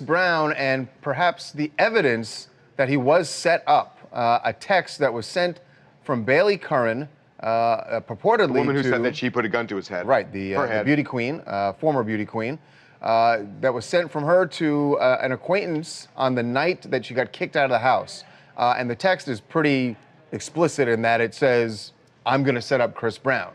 Brown and perhaps the evidence that he was set up. A text that was sent from Bailey Curran, purportedly the woman who to, said that she put a gun to his head. Right, the beauty queen, former beauty queen, that was sent from her to an acquaintance on the night that she got kicked out of the house. And the text is pretty explicit in that it says, "I'm going to set up Chris Brown,"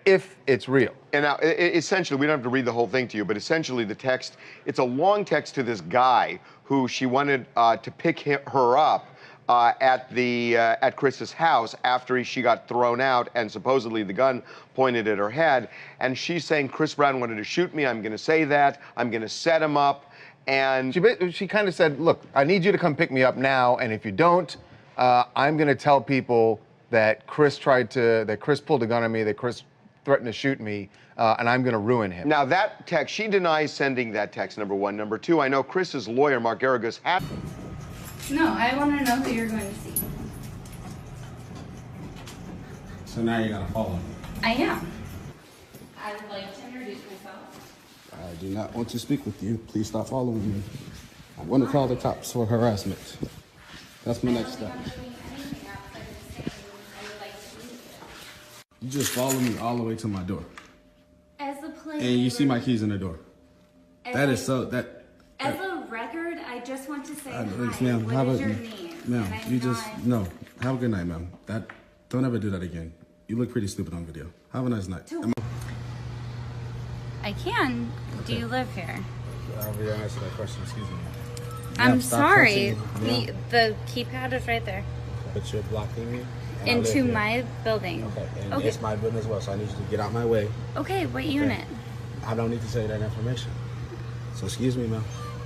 if it's real. And now, essentially, we don't have to read the whole thing to you, but essentially the text, it's a long text to this guy who she wanted to pick her up at Chris's house after she got thrown out and supposedly the gun pointed at her head. And she's saying, Chris Brown wanted to shoot me. I'm going to say that. I'm going to set him up. And she kind of said, look, I need you to come pick me up now. And if you don't, I'm going to tell people that Chris pulled a gun on me, that Chris threatened to shoot me, and I'm going to ruin him. Now that text, she denies sending that text, number one. Number two, I know Chris's lawyer, Mark Garrigus, had... No, I want to know who you're going to see. So now you gotta follow me. I am. I would like to introduce myself. I do not want to speak with you. Please stop following me. I'm going to call the cops for harassment. That's my next step. You just follow me all the way to my door. As a player. And you see my keys in the door. That is so, As a record, I just want to say hi. Ma'am, What is your name? Ma'am, you just, no. Have a good night, ma'am. Don't ever do that again. You look pretty stupid on video. Have a nice night. I can. Do you live here? I'll be honest with that question. Excuse me. I'm sorry. The keypad is right there. But you're blocking me? Into my building. Okay, and it's my building as well, so I need you to get out my way. Okay, what unit? I don't need to say that information. So excuse me, ma'am.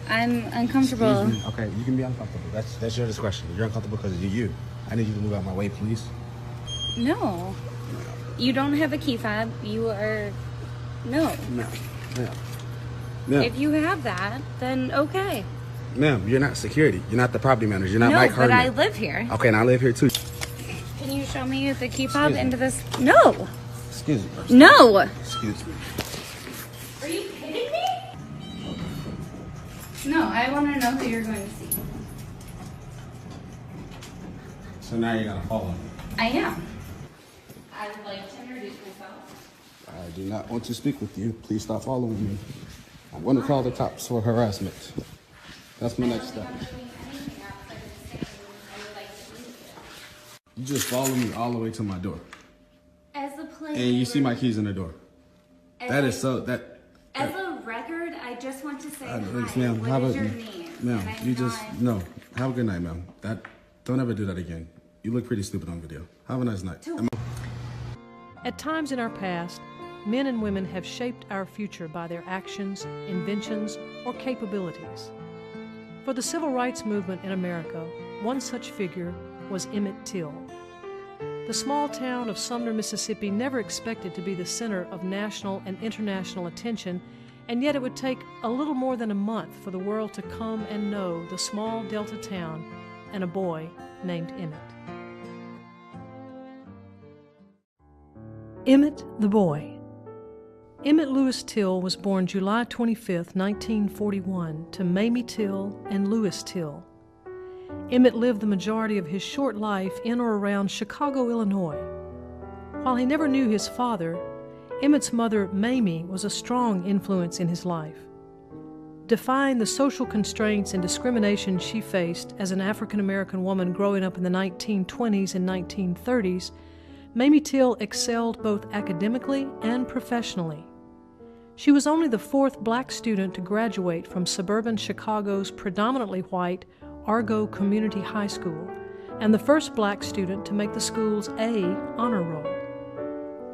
I'm uncomfortable. Excuse me. Okay, you can be uncomfortable. That's your discretion. You're uncomfortable because of you. I need you to move out my way, please. No. You don't have a key fob. You are... No. No. Ma'am. If you have that, then okay. Ma'am, you're not security. You're not the property manager. You're not Mike No, but Herdman. I live here. Okay, and I live here too. Can you show me the key fob into this? No. Excuse me. No. Excuse me. Are you kidding me? No, I want to know who you're going to see. So now you gotta follow me. I am. I would like to introduce myself. I do not want to speak with you. Please stop following me. I'm going to call the cops for harassment. That's my next step. You just follow me all the way to my door. As a player. And you see my keys in the door. That is so, As a record, I just want to say hi. Ma'am, What is your name? Ma'am, you just, no. Have a good night, ma'am. Don't ever do that again. You look pretty stupid on video. Have a nice night. At times in our past, men and women have shaped our future by their actions, inventions, or capabilities. For the civil rights movement in America, one such figure was Emmett Till. The small town of Sumner, Mississippi never expected to be the center of national and international attention, and yet it would take a little more than a month for the world to come and know the small Delta town and a boy named Emmett. Emmett the Boy. Emmett Lewis Till was born July 25, 1941, to Mamie Till and Lewis Till. Emmett lived the majority of his short life in or around Chicago, Illinois. While he never knew his father, Emmett's mother, Mamie, was a strong influence in his life. Defying the social constraints and discrimination she faced as an African-American woman growing up in the 1920s and 1930s, Mamie Till excelled both academically and professionally. She was only the fourth black student to graduate from suburban Chicago's predominantly white Argo Community High School, and the first black student to make the school's A honor roll.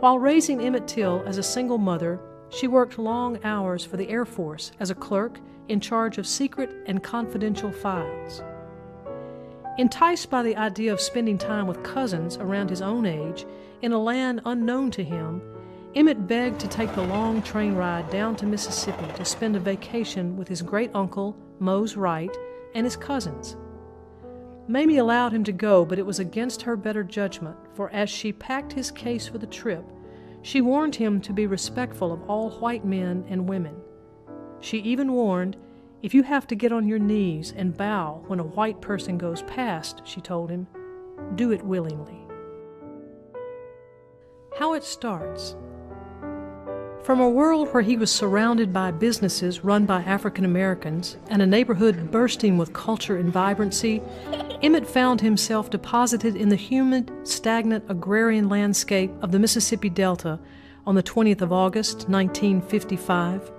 While raising Emmett Till as a single mother, she worked long hours for the Air Force as a clerk in charge of secret and confidential files. Enticed by the idea of spending time with cousins around his own age in a land unknown to him, Emmett begged to take the long train ride down to Mississippi to spend a vacation with his great-uncle, Mose Wright, and his cousins. Mamie allowed him to go, but it was against her better judgment, for as she packed his case for the trip, she warned him to be respectful of all white men and women. She even warned, If you have to get on your knees and bow when a white person goes past, she told him, do it willingly. How it starts. From a world where he was surrounded by businesses run by African Americans and a neighborhood bursting with culture and vibrancy, Emmett found himself deposited in the humid, stagnant agrarian landscape of the Mississippi Delta on the 20th of August, 1955.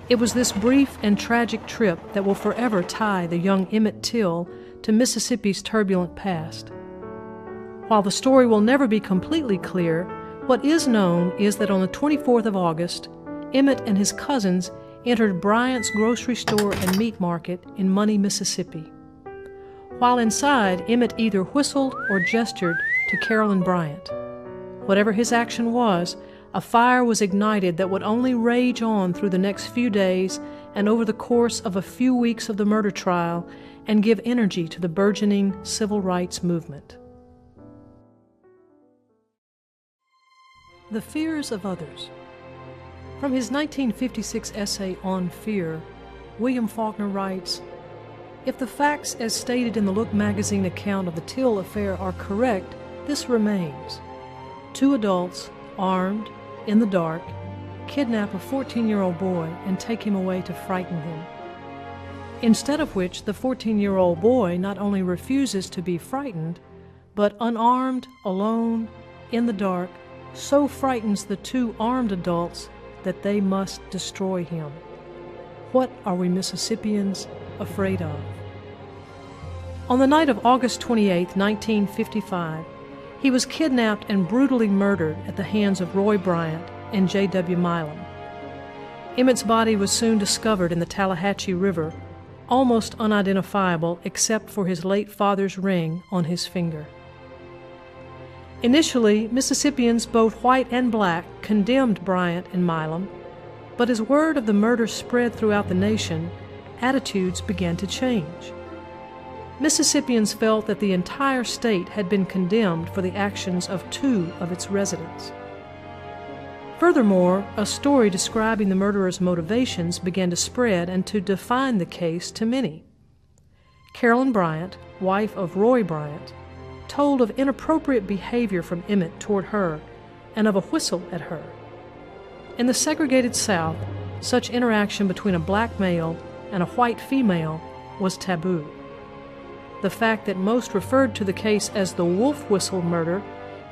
It was this brief and tragic trip that will forever tie the young Emmett Till to Mississippi's turbulent past. While the story will never be completely clear, what is known is that on the 24th of August, Emmett and his cousins entered Bryant's grocery store and meat market in Money, Mississippi. While inside, Emmett either whistled or gestured to Carolyn Bryant. Whatever his action was, a fire was ignited that would only rage on through the next few days and over the course of a few weeks of the murder trial and give energy to the burgeoning civil rights movement. The Fears of Others. From his 1956 essay on fear, William Faulkner writes, "If the facts as stated in the Look magazine account of the Till affair are correct, this remains. 2 adults, armed, in the dark, kidnap a 14-year-old boy and take him away to frighten him. Instead of which, the 14-year-old boy not only refuses to be frightened, but unarmed, alone, in the dark, so frightens the 2 armed adults that they must destroy him. What are we Mississippians afraid of?" On the night of August 28, 1955, he was kidnapped and brutally murdered at the hands of Roy Bryant and J.W. Milam. Emmett's body was soon discovered in the Tallahatchie River, almost unidentifiable except for his late father's ring on his finger. Initially, Mississippians, both white and black, condemned Bryant and Milam, but as word of the murder spread throughout the nation, attitudes began to change. Mississippians felt that the entire state had been condemned for the actions of 2 of its residents. Furthermore, a story describing the murderer's motivations began to spread and to define the case to many. Carolyn Bryant, wife of Roy Bryant, told of inappropriate behavior from Emmett toward her and of a whistle at her. In the segregated South, such interaction between a black male and a white female was taboo. The fact that most referred to the case as the wolf whistle murder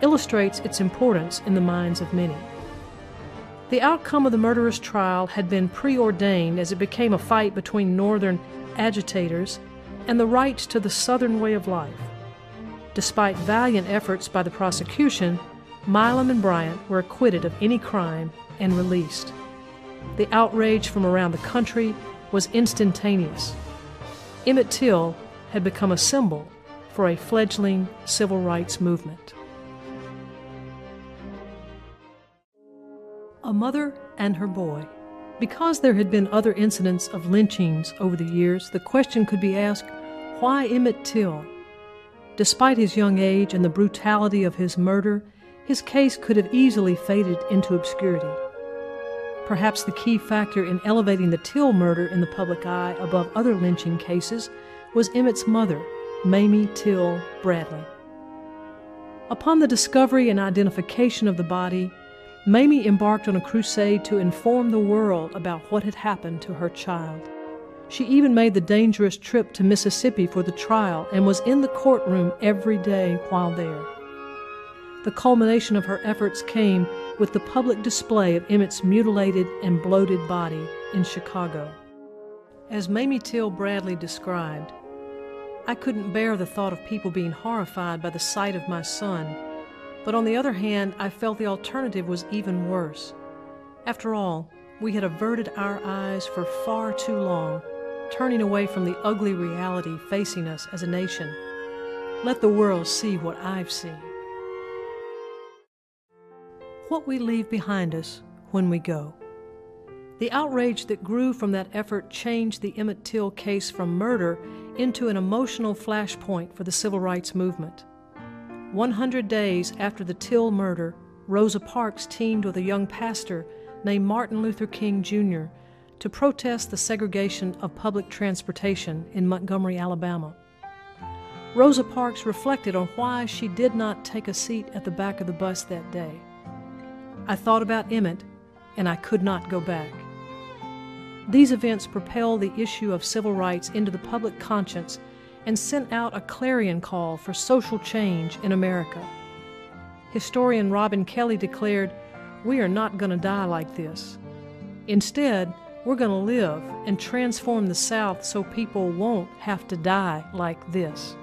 illustrates its importance in the minds of many. The outcome of the murderer's trial had been preordained as it became a fight between Northern agitators and the rights to the Southern way of life. Despite valiant efforts by the prosecution, Milam and Bryant were acquitted of any crime and released. The outrage from around the country was instantaneous. Emmett Till had become a symbol for a fledgling civil rights movement. A mother and her boy. Because there had been other incidents of lynchings over the years, the question could be asked, why Emmett Till? Despite his young age and the brutality of his murder, his case could have easily faded into obscurity. Perhaps the key factor in elevating the Till murder in the public eye above other lynching cases was Emmett's mother, Mamie Till Bradley. Upon the discovery and identification of the body, Mamie embarked on a crusade to inform the world about what had happened to her child. She even made the dangerous trip to Mississippi for the trial and was in the courtroom every day while there. The culmination of her efforts came with the public display of Emmett's mutilated and bloated body in Chicago. As Mamie Till Bradley described, "I couldn't bear the thought of people being horrified by the sight of my son, but on the other hand, I felt the alternative was even worse. After all, we had averted our eyes for far too long, turning away from the ugly reality facing us as a nation. Let the world see what I've seen." What we leave behind us when we go. The outrage that grew from that effort changed the Emmett Till case from murder into an emotional flashpoint for the civil rights movement. 100 days after the Till murder, Rosa Parks teamed with a young pastor named Martin Luther King Jr. to protest the segregation of public transportation in Montgomery, Alabama. Rosa Parks reflected on why she did not take a seat at the back of the bus that day. "I thought about Emmett, and I could not go back." These events propelled the issue of civil rights into the public conscience and sent out a clarion call for social change in America. Historian Robin Kelly declared, "We are not going to die like this. Instead, we're going to live and transform the South so people won't have to die like this."